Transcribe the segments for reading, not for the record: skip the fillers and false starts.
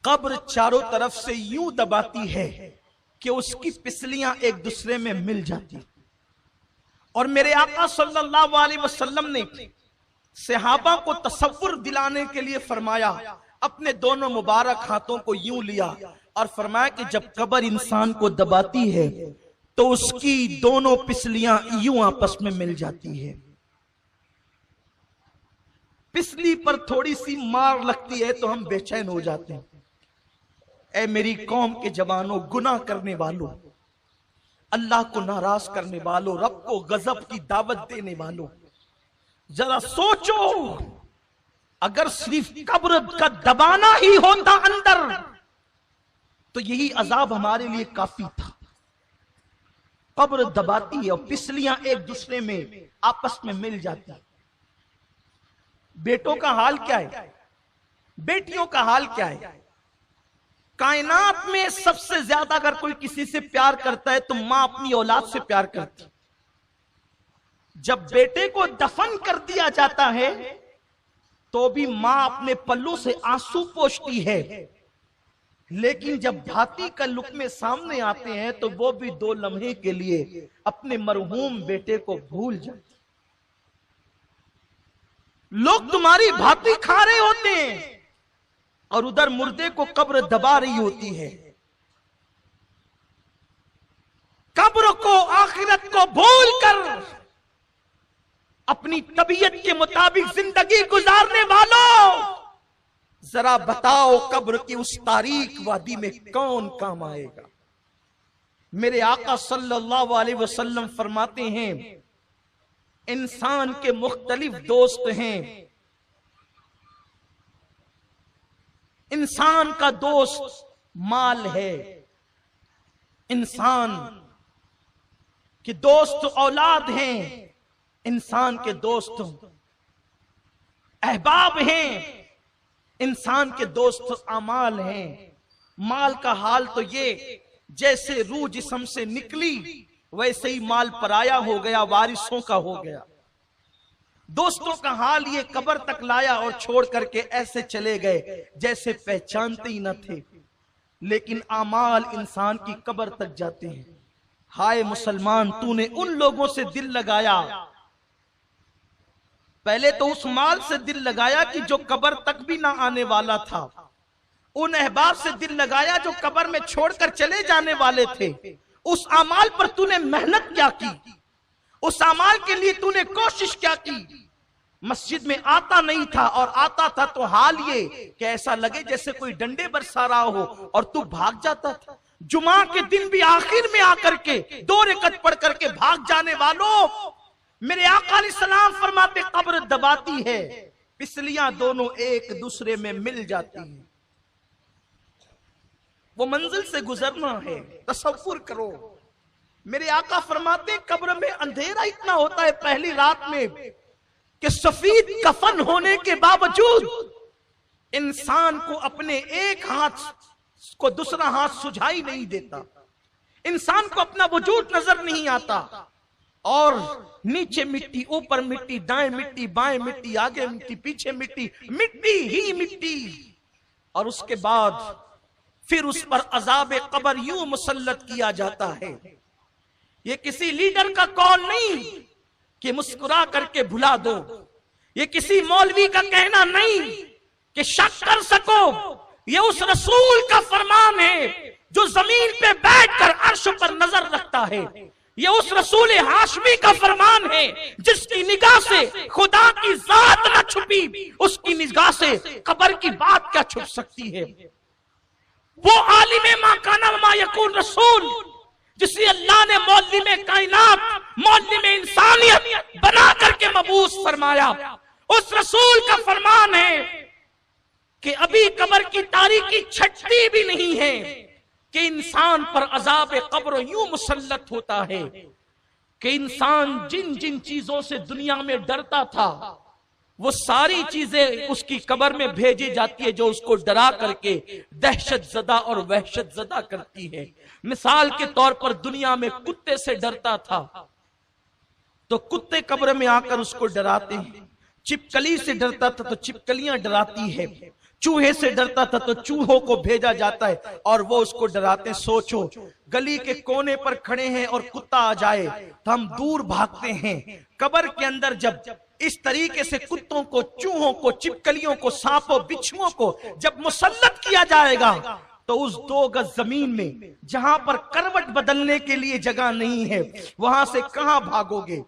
قبر چاروں طرف سے یوں دباتی ہے کہ اس کی پسلیاں ایک دوسرے میں مل جاتی. اور میرے آقا صلی اللہ علیہ وسلم نے صحابہ کو تصور دلانے کے لیے فرمایا، اپنے دونوں مبارک ہاتھوں کو یوں لیا اور فرمایا کہ جب قبر انسان کو دباتی ہے تو اس کی دونوں پسلیاں یوں آپس میں مل جاتی ہے. پسلی پر تھوڑی سی مار لگتی ہے تو ہم بے چین ہو جاتے ہیں. اے میری قوم کے جوانوں، گناہ کرنے والوں، اللہ کو ناراض کرنے والوں، رب کو غضب کی دعوت دینے والوں، ذرا سوچو، اگر صرف قبر کا دبانا ہی ہوتا اندر تو یہی عذاب ہمارے لیے کافی تھا. قبر دباتی ہے اور پسلیاں ایک دوسرے میں آپس میں مل جاتی ہیں. بیٹوں کا حال کیا ہے؟ بیٹیوں کا حال کیا ہے؟ کائنات میں سب سے زیادہ اگر کوئی کسی سے پیار کرتا ہے تو ماں اپنی اولاد سے پیار کرتی. جب بیٹے کو دفن کر دیا جاتا ہے تو بھی ماں اپنے پلوں سے آنسو پوچھتی ہے، لیکن جب بھاتی کا لقمے سامنے آتے ہیں تو وہ بھی 2 لمحے کے لیے اپنے مرحوم بیٹے کو بھول جاتی. لوگ تمہاری بھاتی کھا رہے ہوتے ہیں اور ادھر مردے کو قبر دبا رہی ہوتی ہے. قبر کو، آخرت کو بھول کر اپنی طبیعت کے مطابق زندگی گزارنے والوں، ذرا بتاؤ قبر کی اس تاریک وادی میں کون کام آئے گا؟ میرے آقا صلی اللہ علیہ وسلم فرماتے ہیں انسان کے مختلف دوست ہیں. انسان کا دوست مال ہے، انسان کے دوست اولاد ہیں، انسان کے دوست احباب ہیں، انسان کے دوست اعمال ہیں. مال کا حال تو یہ، جیسے روح جسم سے نکلی ویسے ہی مال پرایا ہو گیا، وارثوں کا ہو گیا. دوستوں کا حال یہ، قبر تک لایا اور چھوڑ کر کے ایسے چلے گئے جیسے پہچانتے ہی نہ تھے. لیکن اعمال انسان کی قبر تک جاتے ہیں. ہائے مسلمان، تو نے ان لوگوں سے دل لگایا، پہلے تو اس مال سے دل لگایا کہ جو قبر تک بھی نہ آنے والا تھا، ان احباب سے دل لگایا جو قبر میں چھوڑ کر چلے جانے والے تھے. اس اعمال پر تو نے محنت کیا کی؟ اس اعمال کے لیے تو نے کوشش کیا کی؟ مسجد میں آتا نہیں تھا، اور آتا تھا تو حال یہ کہ ایسا لگے جیسے کوئی ڈنڈے برسا رہا ہو اور تو بھاگ جاتا تھا. جمعہ کے دن بھی آخر میں آ کر کے 2 رکعت پڑھ کر کے بھاگ جانے والوں، میرے آقا علیہ السلام فرماتے قبر دباتی ہے، پسلیاں دونوں ایک دوسرے میں مل جاتی ہیں. وہ منزل سے گزرنا ہے، تصور کرو. میرے آقا فرماتے قبر میں اندھیرا اتنا ہوتا ہے پہلی رات میں کہ سفید کفن ہونے کے باوجود انسان کو اپنے ایک ہاتھ کو دوسرا ہاتھ سجھائی نہیں دیتا. انسان کو اپنا وجود نظر نہیں آتا، اور نیچے مٹی، اوپر مٹی، دائیں مٹی، بائیں مٹی، آگے مٹی، پیچھے مٹی، مٹی ہی مٹی. اور اس کے بعد پھر اس پر عذاب قبر یوں مسلط کیا جاتا ہے. یہ کسی لیڈر کا قول نہیں کہ مسکرا کر کے بھلا دو، یہ کسی مولوی کا کہنا نہیں کہ شک کر سکو، یہ اس رسول کا فرمان ہے جو زمین پہ بیٹھ کر عرش پر نظر رکھتا ہے. یہ اس رسول ہاشمی کا فرمان ہے جس کی نگاہ سے خدا کی ذات نہ چھپی، اس کی نگاہ سے قبر کی بات کیا چھپ سکتی ہے. وہ عالم ما کان و ما یکون رسول جسے اللہ نے معلم کائنات، معلم انسانیت بنا کر کے مبعوث فرمایا، اس رسول کا فرمان ہے کہ ابھی قبر کی تاریکی چھٹتی بھی نہیں ہے کہ انسان پر عذاب قبر یوں مسلط ہوتا ہے کہ انسان جن جن چیزوں سے دنیا میں ڈرتا تھا وہ ساری چیزیں اس کی قبر میں بھیجی جاتی ہے جو اس کو ڈرا کر کے دہشت زدہ اور وحشت زدہ کرتی ہے. مثال کے طور پر دنیا میں کتے سے ڈرتا تھا تو کتے قبر میں آ کر اس کو ڈراتے ہیں. چپکلی سے ڈرتا تھا تو چپکلیاں ڈراتی ہے. چوہے سے ڈرتا تھا تو چوہوں کو بھیجا جاتا ہے اور وہ اس کو ڈراتے ہیں. سوچو گلی کے کونے پر کھڑے ہیں اور کتا آ جائے تو ہم دور بھاگتے ہیں. قبر کے اندر جب اس طریقے سے کتوں کو، چوہوں کو، چپکلیوں کو، سانپوں، بچھوؤں کو جب مسلط کیا جائے گا تو اس 2 گز زمین میں جہاں پر کروٹ بدلنے کے لیے جگہ نہیں ہے وہاں سے کہاں بھاگو گے؟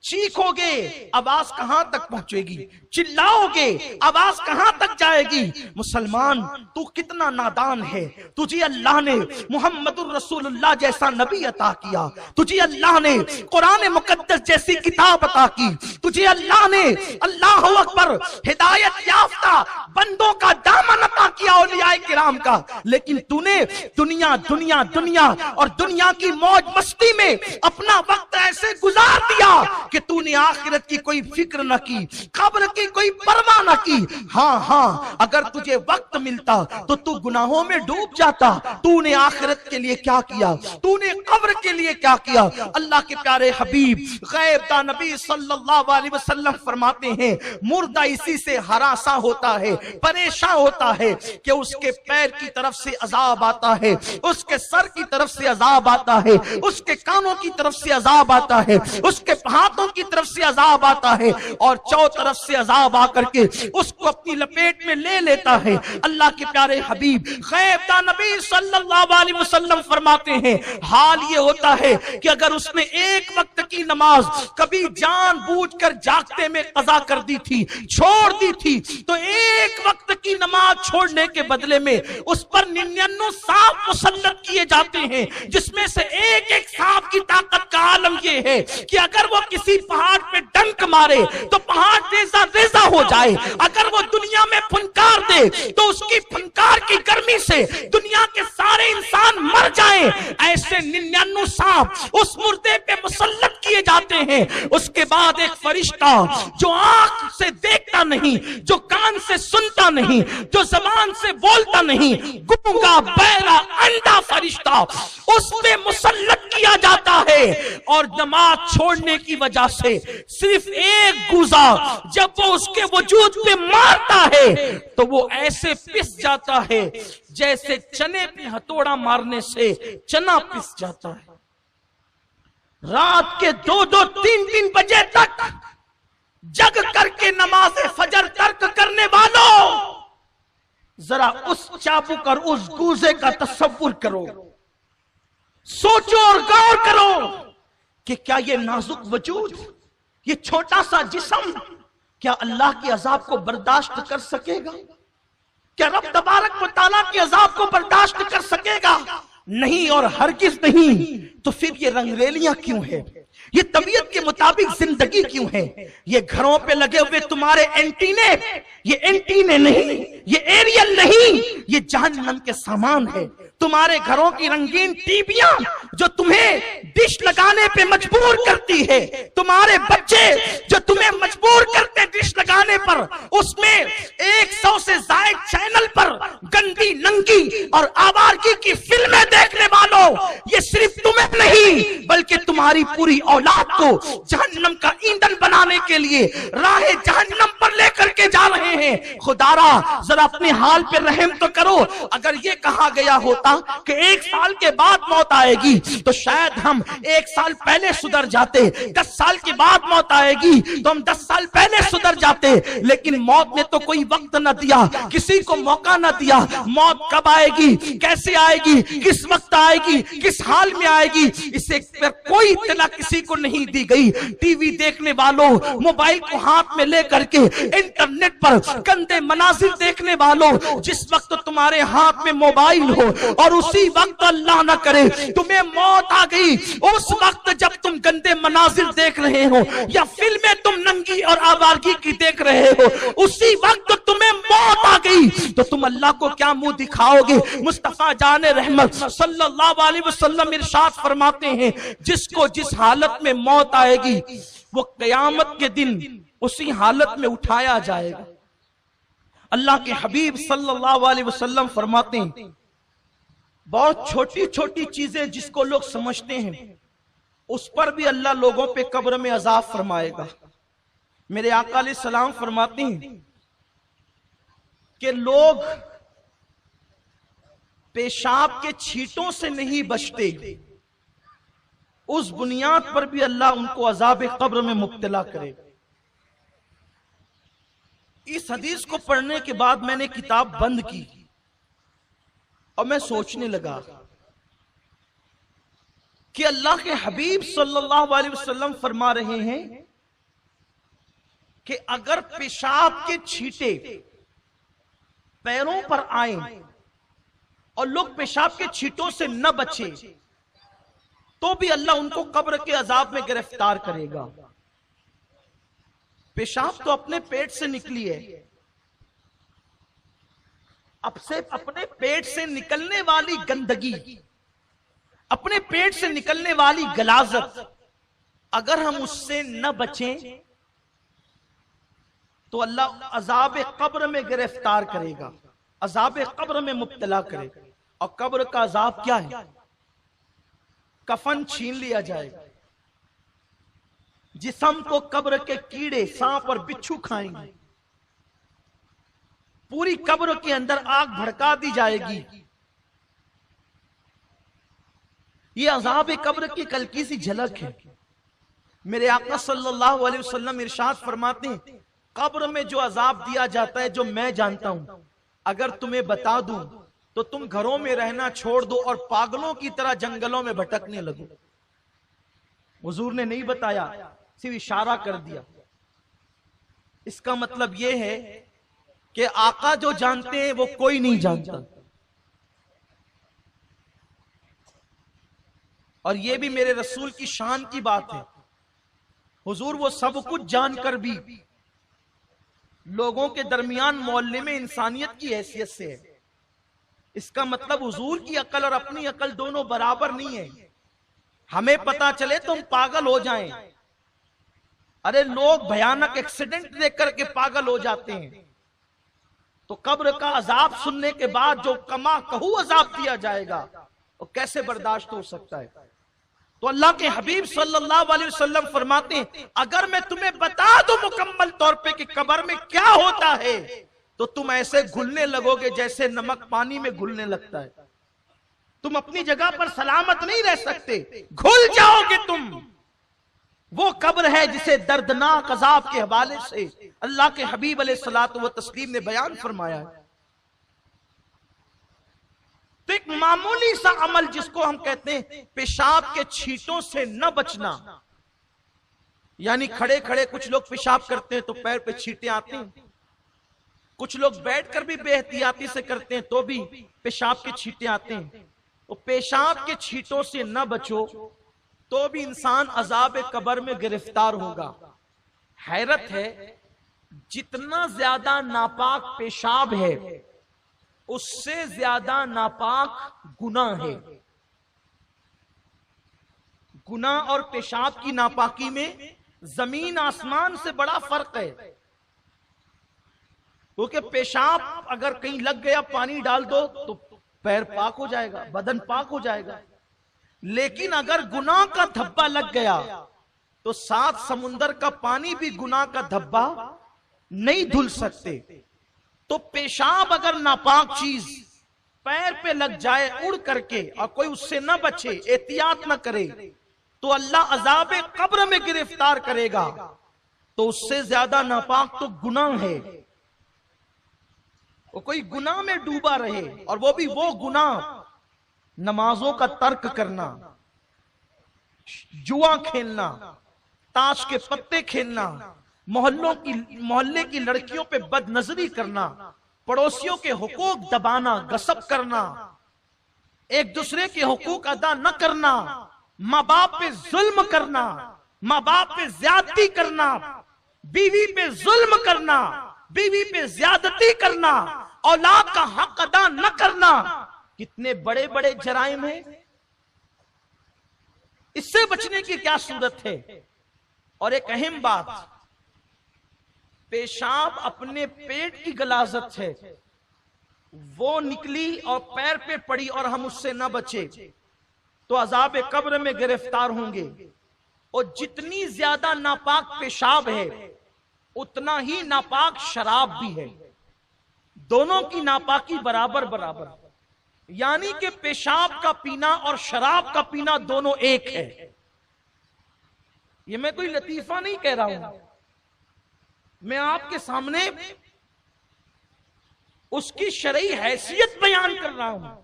چیخو گے آواز کہاں تک پہنچے گی؟ چلاؤ گے آواز کہاں تک جائے گی؟ مسلمان تو کتنا نادان ہے. تجھے اللہ نے محمد الرسول اللہ جیسا نبی عطا کیا، تجھے اللہ نے قرآن مقدس جیسی کتاب عطا کی، تجھے اللہ نے اللہ اکبر ہدایت یافتہ بندوں کا دامن عطا کیا اولیاء کرام کا، لیکن تو نے دنیا دنیا دنیا اور دنیا کی موج مستی میں اپنا وقت ایسے گزار دیا کہ تو نے آخرت کی کوئی فکر نہ کی، قبر کی کوئی پرواہ نہ کی. ہاں اگر تجھے وقت ملتا تو تو گناہوں میں ڈوب جاتا. تو نے آخرت کے لیے کیا کیا؟ تو نے قبر کے لیے کیا کیا؟ اللہ کے پیارے حبیب غیب داں نبی صلی اللہ علیہ وسلم فرماتے ہیں مردہ اسی سے ہراساں ہوتا ہے، پریشان ہوتا ہے کہ اس کے پیر کی طرف سے عذاب آتا ہے، اس کے سر کی طرف سے عذاب آتا ہے، اس کے کانوں کی طرف سے عذاب آتا ہے، اس کے ہاتھوں کی طرف سے عذاب آتا ہے اور چو طرف سے عذاب آ کر کے اس کو اپنی لپیٹ میں لے لیتا ہے. اللہ کے پیارے حبیب غیب داں نبی صلی اللہ علیہ وسلم فرماتے ہیں حال یہ ہوتا ہے کہ اگر اس نے ایک وقت کی نماز کبھی جان بوجھ کر جاگتے میں قضا کر دی تھی، چھوڑ دی تھی، تو ایک وقت کی نماز چھوڑنے کے بدلے میں اس پر 99 سانپ مسلط کیے جاتے ہیں، جس میں سے ایک ایک سانپ کی طاقت کا عالم یہ ہے کہ اگر وہ کسی پہاڑ پہ ڈنک مارے تو پہاڑ ریزہ ریزہ ہو جائے، اگر وہ دنیا میں پھنکار دے تو اس کی پھنکار کی گرمی سے دنیا کے سارے انسان مر جائیں. ایسے 99 سانپ اس مردے پہ مسلط کیے جاتے ہیں. اس کے بعد ایک فرشتہ جو آنکھ سے دیکھتا نہیں، جو کان سے سنتا نہیں، جو زبان سے بولتا نہیں، گونگا بہرا انڈا فرشتہ اس پہ مسلط کیا جاتا ہے اور نماز چھوڑنے کی وجہ سے صرف ایک گوزا جب وہ اس کے وجود پہ مارتا ہے تو وہ ایسے پس جاتا ہے جیسے چنے پہ ہتھوڑا مارنے سے چنا پس جاتا ہے. رات کے 2-3 بجے تک جگ کر کے نماز فجر ترک کرنے والوں ذرا اس چابک اور اس گوزے کا تصور کرو، سوچو اور غور کرو کہ کیا یہ نازک وجود، یہ چھوٹا سا جسم کیا اللہ کے عذاب کو برداشت کر سکے گا؟ کیا رب تبارک و تعالیٰ کے عذاب کو برداشت کر سکے گا؟ نہیں اور ہرگز نہیں. تو پھر یہ رنگریلیاں کیوں ہیں؟ یہ طبیعت کے مطابق زندگی کیوں ہے؟ یہ گھروں پہ لگے ہوئے تمہارے اینٹینے، یہ اینٹینے نہیں، یہ ایریل نہیں، یہ جہنم کے سامان ہے. تمہارے گھروں کی رنگین ٹیویاں جو تمہیں ڈش لگانے پہ مجبور کرتی ہے، تمہارے بچے جو تمہیں مجبور کرتے ڈش لگانے پر، اس میں 100 سے زائد چینل پر گندی ننگی اور آوارگی کی فلمیں دیکھنے والوں، یہ صرف تمہیں نہیں بلکہ تمہاری پوری اولاد کو جہنم کا ایندھن بنانے کے لیے راہ جہنم پر لے کر کے جا رہے ہیں. خدا را ذرا اپنے حال پہ رحم تو کرو. اگر یہ کہا گیا ہوتا کہ 1 سال کے بعد موت آئے گی تو شاید ہم 1 سال پہلے سدھر جاتے، 10 سال کے بعد موت آئے گی تو ہم 10 سال پہلے سدھر جاتے. لیکن موت نے تو کوئی وقت نہ دیا، کسی کو موقع نہ دیا. موت کب آئے گی، کیسے آئے گی، کس وقت آئے گی، کس حال میں آئے گی، اسے پر کوئی اطلاع کسی کو نہیں دی گئی. ٹی وی دیکھنے والوں، موبائل کو ہاتھ میں لے کر کے انٹرنیٹ پر گندے مناظر دیکھنے والوں، جس وقت تمہارے ہاتھ میں موبائل ہو اور اسی وقت اللہ نہ کرے تمہیں موت آ گئی، اس وقت جب تم گندے مناظر دیکھ رہے ہو یا فلمیں تم ننگی اور آوارگی کی دیکھ رہے ہو، اسی وقت تمہیں موت آ گئی تو تم اللہ کو کیا منہ دکھاؤ گے؟ مصطفیٰ جان رحمت صلی اللہ علیہ وسلم ارشاد فرماتے ہیں جس کو جس حالت میں موت آئے گی وہ قیامت کے دن اسی حالت میں اٹھایا جائے گا. اللہ کے حبیب صلی اللہ علیہ وسلم فرماتے ہیں بہت چھوٹی چھوٹی چیزیں جس کو لوگ سمجھتے ہیں اس پر بھی اللہ لوگوں پہ قبر میں عذاب فرمائے گا. میرے آقا علیہ السلام فرماتے ہیں کہ لوگ پیشاب کے چھینٹوں سے نہیں بچتے، اس بنیاد پر بھی اللہ ان کو عذاب قبر میں مبتلا کرے گا۔ اس حدیث کو پڑھنے کے بعد میں نے کتاب بند کی اور میں سوچنے لگا کہ اللہ کے حبیب صلی اللہ علیہ وسلم فرما رہے ہیں کہ اگر پیشاب کے چھینٹے پیروں پر آئیں اور لوگ پیشاب کے چھینٹوں سے نہ بچے تو بھی اللہ ان کو قبر کے عذاب میں گرفتار کرے گا۔ پیشاب تو اپنے پیٹ سے نکلی ہے، اب سے اپنے پیٹ سے نکلنے والی گندگی، اپنے پیٹ سے نکلنے والی غلاظت، اگر ہم اس سے نہ بچیں تو اللہ عذاب قبر میں گرفتار کرے گا، عذاب قبر میں مبتلا کرے گا۔ اور قبر کا عذاب کیا ہے؟ کفن چھین لیا جائے گا، جسم کو قبر کے کیڑے، سانپ اور بچھو کھائیں گے، پوری قبر کے اندر آگ بھڑکا دی جائے گی۔ یہ عذاب قبر کی ہلکی سی جھلک ہے۔ میرے آقا صلی اللہ علیہ وسلم ارشاد فرماتے ہیں قبر میں جو عذاب دیا جاتا ہے جو میں جانتا ہوں، اگر تمہیں بتا دوں تو تم گھروں میں رہنا چھوڑ دو اور پاگلوں کی طرح جنگلوں میں بھٹکنے لگو۔ حضور نے نہیں بتایا، صرف اشارہ کر دیا۔ اس کا مطلب یہ ہے کہ آقا جو جانتے ہیں وہ کوئی نہیں جانتا، اور یہ بھی میرے رسول کی شان کی بات ہے۔ حضور وہ سب کچھ جان کر بھی لوگوں کے درمیان محلے میں انسانیت کی حیثیت سے ہے۔ اس کا مطلب حضور کی عقل اور اپنی عقل دونوں برابر نہیں ہے۔ ہمیں پتا چلے تو ہم پاگل ہو جائیں، ارے لوگ بھیانک ایکسیڈنٹ دیکھ کر کے پاگل ہو جاتے ہیں، تو قبر کا عذاب سننے کے بعد جو کما کہو عذاب دیا جائے گا وہ کیسے برداشت ہو سکتا ہے؟ تو اللہ کے حبیب صلی اللہ علیہ وسلم فرماتے ہیں اگر میں تمہیں بتا دوں مکمل طور پہ کہ قبر میں کیا ہوتا ہے تو تم ایسے گھلنے لگو گے جیسے نمک پانی میں گھلنے لگتا ہے۔ تم اپنی جگہ پر سلامت نہیں رہ سکتے، گھل جاؤ گے تم۔ وہ قبر ہے جسے دردناک عذاب کے حوالے سے اللہ کے حبیب علیہ الصلوۃ والتسلیم نے بیان فرمایا ہے۔ تو ایک معمولی سا عمل جس کو ہم کہتے ہیں پیشاب کے چھینٹوں سے نہ بچنا، یعنی کھڑے کھڑے کچھ لوگ پیشاب کرتے ہیں تو پیر پہ چھینٹے آتے ہیں، کچھ لوگ بیٹھ کر بھی بے احتیاطی سے کرتے ہیں تو بھی پیشاب کے چھینٹے آتے ہیں۔ تو پیشاب کے چھینٹوں سے نہ بچو تو بھی انسان عذاب قبر میں گرفتار ہوگا۔ حیرت ہے جتنا زیادہ ناپاک پیشاب ہے اس سے زیادہ ناپاک گناہ ہے۔ گناہ اور پیشاب کی ناپاکی میں زمین آسمان سے بڑا فرق ہے، کیونکہ پیشاب اگر کہیں لگ گیا پانی ڈال دو تو پیر پاک ہو جائے گا، بدن پاک ہو جائے گا، لیکن اگر گناہ کا دھبا لگ گیا تو 7 سمندر کا پانی بھی گناہ کا دھبا نہیں دھل سکتے۔ تو پیشاب اگر ناپاک چیز پیر پہ لگ جائے اڑ کر کے اور کوئی اس سے نہ بچے، احتیاط نہ کرے، تو اللہ عذاب قبر میں گرفتار کرے گا۔ تو اس سے زیادہ ناپاک تو گناہ ہے۔ وہ کوئی گناہ میں ڈوبا رہے، اور وہ بھی وہ گناہ نمازوں کا ترک کرنا، جوا کھیلنا، تاش کے پتے کھیلنا، محلے کی لڑکیوں پہ بد نظری کرنا، پڑوسیوں کے حقوق دبانا، غصب کرنا، ایک دوسرے کے حقوق ادا نہ کرنا، ماں باپ پہ ظلم کرنا، ماں باپ پہ زیادتی کرنا، بیوی پہ ظلم کرنا، بیوی پہ زیادتی کرنا، اولاد کا حق ادا نہ کرنا، کتنے بڑے بڑے جرائم ہیں۔ اس سے بچنے کی کیا صورت ہے؟ اور ایک اہم بات، پیشاب اپنے پیٹ کی غلاظت ہے، وہ نکلی اور پیر پہ پڑی اور ہم اس سے نہ بچے تو عذاب قبر میں گرفتار ہوں گے۔ اور جتنی زیادہ ناپاک پیشاب ہے اتنا ہی ناپاک شراب بھی ہے۔ دونوں کی ناپاکی برابر برابر، یعنی کہ پیشاب کا پینا اور شراب کا پینا دونوں ایک ہے۔ یہ میں کوئی لطیفہ نہیں کہہ رہا ہوں، میں آپ کے سامنے اس کی شرعی حیثیت بیان کر رہا ہوں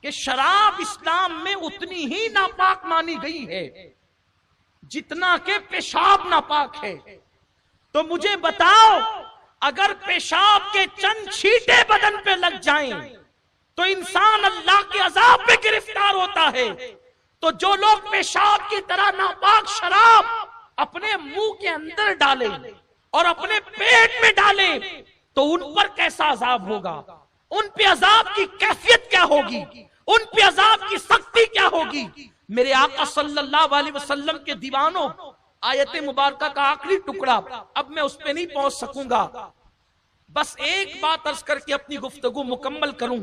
کہ شراب اسلام میں اتنی ہی ناپاک مانی گئی ہے جتنا کہ پیشاب ناپاک ہے۔ تو مجھے بتاؤ، اگر پیشاب کے چند چھینٹے بدن پہ لگ جائیں تو انسان اللہ کے عذاب میں گرفتار ہوتا ہے، تو جو لوگ پیشاب کی طرح ناپاک شراب اپنے منہ کے اندر ڈالیں اور اپنے پیٹ میں ڈالیں تو ان پر کیسا عذاب ہوگا، ان پہ عذاب کی کیفیت کیا ہوگی، ان پہ عذاب کی سختی کیا ہوگی۔ میرے آقا صلی اللہ علیہ وسلم کے دیوانوں، آیت مبارکہ کا آخری ٹکڑا، اب میں اس پہ نہیں پہنچ سکوں گا، بس ایک بات عرض کر کے اپنی گفتگو مکمل کروں،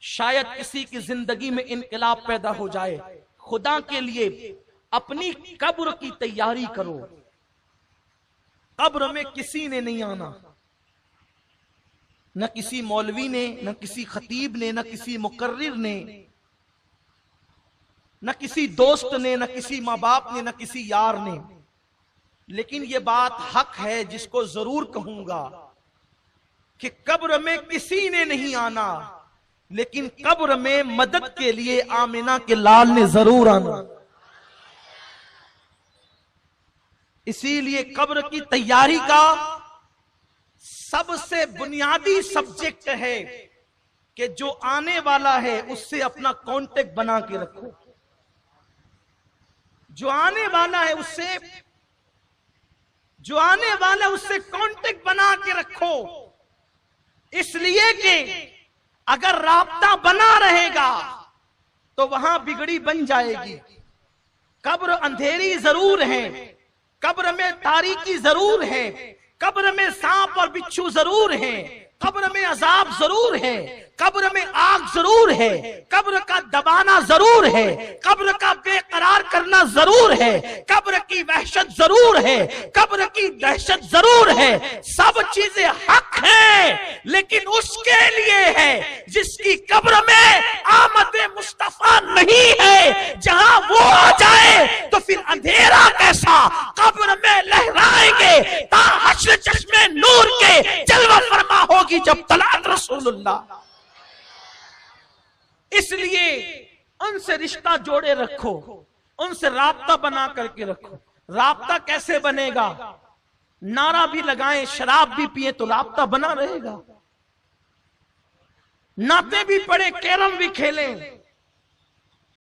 شاید کسی کی زندگی میں انقلاب پیدا ہو جائے۔ خدا کے لیے اپنی قبر کی تیاری کرو، قبر میں کسی نے نہیں آنا، نہ کسی مولوی نے، نہ کسی خطیب نے، نہ کسی مقرر نے، نہ کسی دوست نے، نہ کسی ماں باپ نے، نہ کسی یار نے، لیکن یہ بات حق ہے جس کو ضرور کہوں گا کہ قبر میں کسی نے نہیں آنا، لیکن قبر میں مدد کے لیے آمنہ کے لال نے ضرور آنا۔ اسی لیے قبر کی تیاری کا سب سے بنیادی سبجیکٹ ہے کہ جو آنے والا ہے اس سے اپنا کانٹیکٹ بنا کے رکھو، جو آنے والا ہے اس سے کانٹیکٹ بنا کے رکھو، اس لیے کہ اگر رابطہ بنا رہے گا تو وہاں بگڑی بن جائے گی۔ قبر اندھیری ضرور ہے، قبر میں تاریکی ضرور ہے، قبر میں سانپ اور بچھو ضرور ہیں، قبر میں عذاب ضرور ہے، قبر میں آگ ضرور ہے، قبر کا دبانا ضرور ہے، قبر کا بے قرار کرنا ضرور ہے، قبر کی وحشت ضرور ہے، قبر کی دہشت ضرور ہے، سب چیزیں حق ہیں، لیکن اس کے لیے ہے جس کی قبر میں آمد مصطفیٰ نہیں ہے۔ جہاں وہ آ جائے تو پھر اندھیرا کیسا قبر میں لہرائیں گے تا حشر چشمے نور کے جلوہ فرما ہوگی جب طلعت رسول اللہ۔ اس لیے ان سے رشتہ جوڑے رکھو، ان سے رابطہ بنا کر کے رکھو۔ رابطہ کیسے بنے گا؟ نعرہ بھی لگائیں، شراب بھی پیئیں تو رابطہ بنا رہے گا، نعتیں بھی پڑھیں، کیرم بھی کھیلیں،